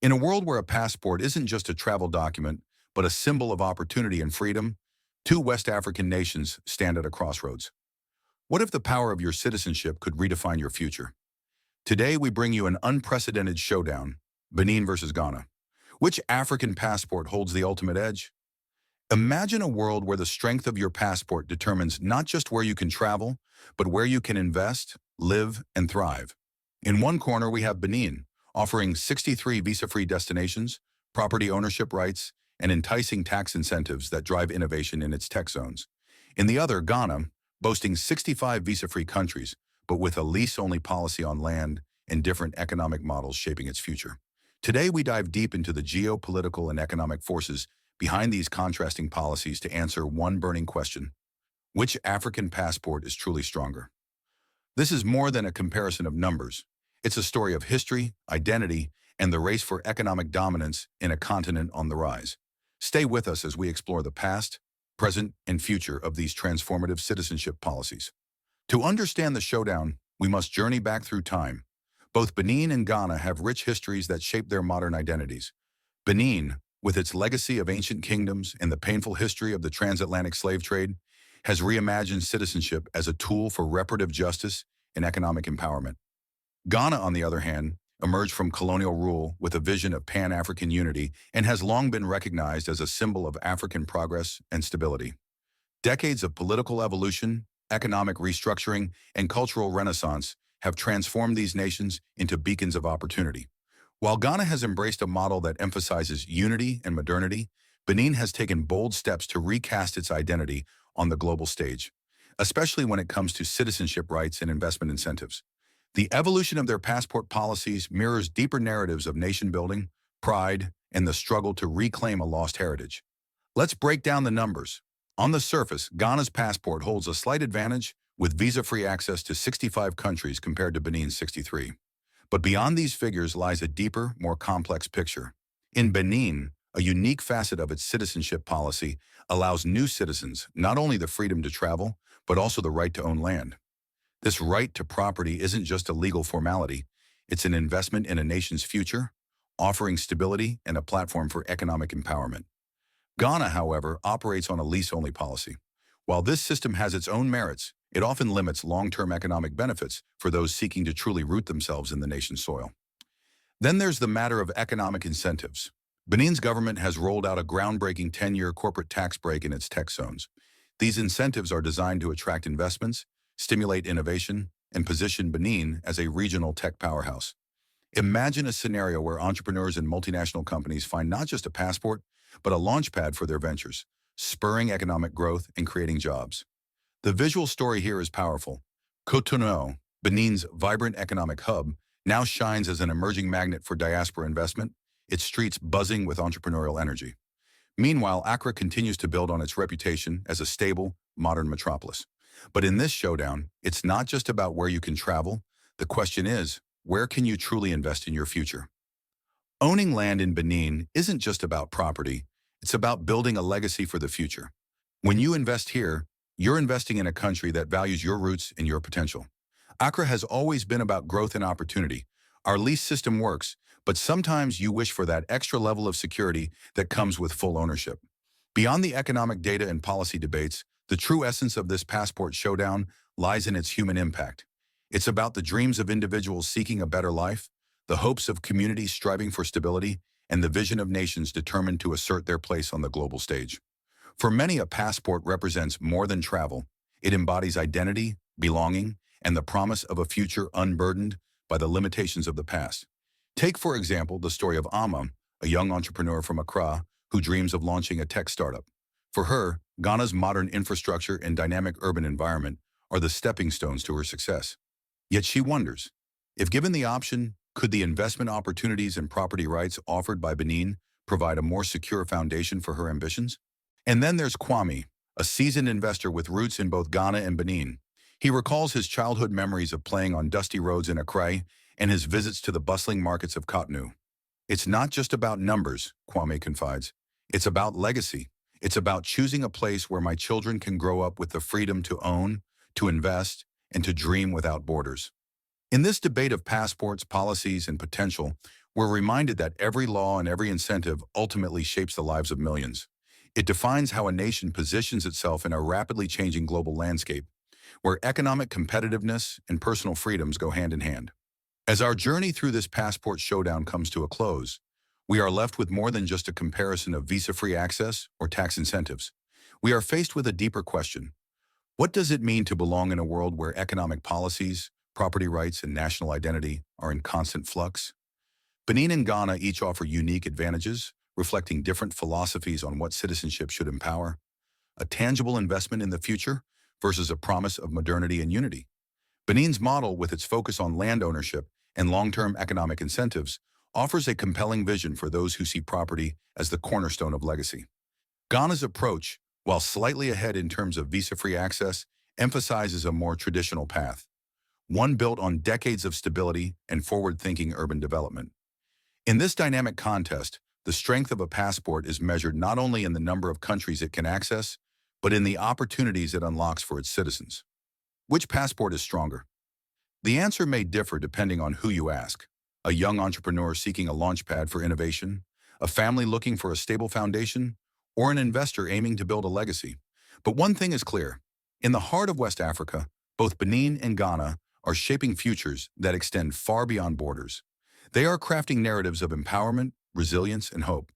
In a world where a passport isn't just a travel document, but a symbol of opportunity and freedom, two West African nations stand at a crossroads. What if the power of your citizenship could redefine your future? Today, we bring you an unprecedented showdown, Benin versus Ghana. Which African passport holds the ultimate edge? Imagine a world where the strength of your passport determines not just where you can travel, but where you can invest, live, and thrive. In one corner, we have Benin, offering 63 visa-free destinations, property ownership rights, and enticing tax incentives that drive innovation in its tech zones. In the other, Ghana, boasting 65 visa-free countries, but with a lease-only policy on land and different economic models shaping its future. Today, we dive deep into the geopolitical and economic forces behind these contrasting policies to answer one burning question: which African passport is truly stronger? This is more than a comparison of numbers. It's a story of history, identity, and the race for economic dominance in a continent on the rise. Stay with us as we explore the past, present, and future of these transformative citizenship policies. To understand the showdown, we must journey back through time. Both Benin and Ghana have rich histories that shape their modern identities. Benin, with its legacy of ancient kingdoms and the painful history of the transatlantic slave trade, has reimagined citizenship as a tool for reparative justice and economic empowerment. Ghana, on the other hand, emerged from colonial rule with a vision of Pan-African unity and has long been recognized as a symbol of African progress and stability. Decades of political evolution, economic restructuring, and cultural renaissance have transformed these nations into beacons of opportunity. While Ghana has embraced a model that emphasizes unity and modernity, Benin has taken bold steps to recast its identity on the global stage, especially when it comes to citizenship rights and investment incentives. The evolution of their passport policies mirrors deeper narratives of nation-building, pride, and the struggle to reclaim a lost heritage. Let's break down the numbers. On the surface, Ghana's passport holds a slight advantage with visa-free access to 65 countries compared to Benin's 63. But beyond these figures lies a deeper, more complex picture. In Benin, a unique facet of its citizenship policy allows new citizens not only the freedom to travel, but also the right to own land. This right to property isn't just a legal formality, it's an investment in a nation's future, offering stability and a platform for economic empowerment. Ghana, however, operates on a lease-only policy. While this system has its own merits, it often limits long-term economic benefits for those seeking to truly root themselves in the nation's soil. Then there's the matter of economic incentives. Benin's government has rolled out a groundbreaking 10-year corporate tax break in its tech zones. These incentives are designed to attract investments, stimulate innovation, and position Benin as a regional tech powerhouse. Imagine a scenario where entrepreneurs and multinational companies find not just a passport, but a launchpad for their ventures, spurring economic growth and creating jobs. The visual story here is powerful. Cotonou, Benin's vibrant economic hub, now shines as an emerging magnet for diaspora investment, its streets buzzing with entrepreneurial energy. Meanwhile, Accra continues to build on its reputation as a stable, modern metropolis. But in this showdown, it's not just about where you can travel. The question is, where can you truly invest in your future? Owning land in Benin isn't just about property, it's about building a legacy for the future. When you invest here, you're investing in a country that values your roots and your potential. Accra has always been about growth and opportunity. Our lease system works, but sometimes you wish for that extra level of security that comes with full ownership. Beyond the economic data and policy debates, the true essence of this passport showdown lies in its human impact. It's about the dreams of individuals seeking a better life, the hopes of communities striving for stability, and the vision of nations determined to assert their place on the global stage. For many, a passport represents more than travel. It embodies identity, belonging, and the promise of a future unburdened by the limitations of the past. Take, for example, the story of Amma, a young entrepreneur from Accra who dreams of launching a tech startup. For her, Ghana's modern infrastructure and dynamic urban environment are the stepping stones to her success. Yet she wonders, if given the option, could the investment opportunities and property rights offered by Benin provide a more secure foundation for her ambitions? And then there's Kwame, a seasoned investor with roots in both Ghana and Benin. He recalls his childhood memories of playing on dusty roads in Accra and his visits to the bustling markets of Cotonou. It's not just about numbers, Kwame confides. It's about legacy. It's about choosing a place where my children can grow up with the freedom to own, to invest, and to dream without borders. In this debate of passports, policies, and potential, We're reminded that every law and every incentive ultimately shapes the lives of millions. It defines how a nation positions itself in a rapidly changing global landscape, where economic competitiveness and personal freedoms go hand in hand. As our journey through this passport showdown comes to a close, we are left with more than just a comparison of visa-free access or tax incentives. We are faced with a deeper question. What does it mean to belong in a world where economic policies, property rights, and national identity are in constant flux? Benin and Ghana each offer unique advantages, reflecting different philosophies on what citizenship should empower: a tangible investment in the future versus a promise of modernity and unity. Benin's model, with its focus on land ownership and long-term economic incentives, offers a compelling vision for those who see property as the cornerstone of legacy. Ghana's approach, while slightly ahead in terms of visa-free access, emphasizes a more traditional path, one built on decades of stability and forward-thinking urban development. In this dynamic contest, the strength of a passport is measured not only in the number of countries it can access, but in the opportunities it unlocks for its citizens. Which passport is stronger? The answer may differ depending on who you ask: a young entrepreneur seeking a launchpad for innovation, a family looking for a stable foundation, or an investor aiming to build a legacy. But one thing is clear: in the heart of West Africa, both Benin and Ghana are shaping futures that extend far beyond borders. They are crafting narratives of empowerment, resilience, and hope,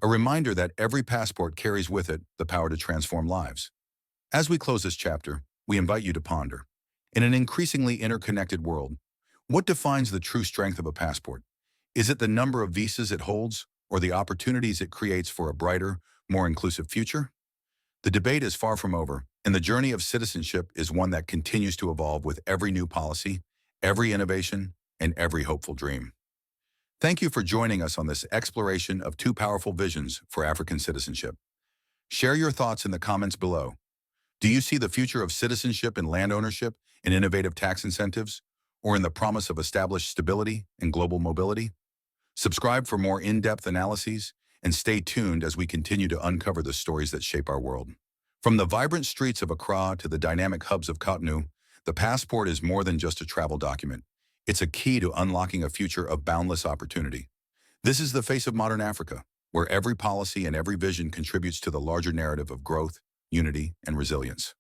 a reminder that every passport carries with it the power to transform lives. As we close this chapter, we invite you to ponder. In an increasingly interconnected world, what defines the true strength of a passport? Is it the number of visas it holds, or the opportunities it creates for a brighter, more inclusive future? The debate is far from over, and the journey of citizenship is one that continues to evolve with every new policy, every innovation, and every hopeful dream. Thank you for joining us on this exploration of two powerful visions for African citizenship. Share your thoughts in the comments below. Do you see the future of citizenship in land ownership and innovative tax incentives, or in the promise of established stability and global mobility? Subscribe for more in-depth analyses, and stay tuned as we continue to uncover the stories that shape our world. From the vibrant streets of Accra to the dynamic hubs of Cotonou, the passport is more than just a travel document. It's a key to unlocking a future of boundless opportunity. This is the face of modern Africa, where every policy and every vision contributes to the larger narrative of growth, unity, and resilience.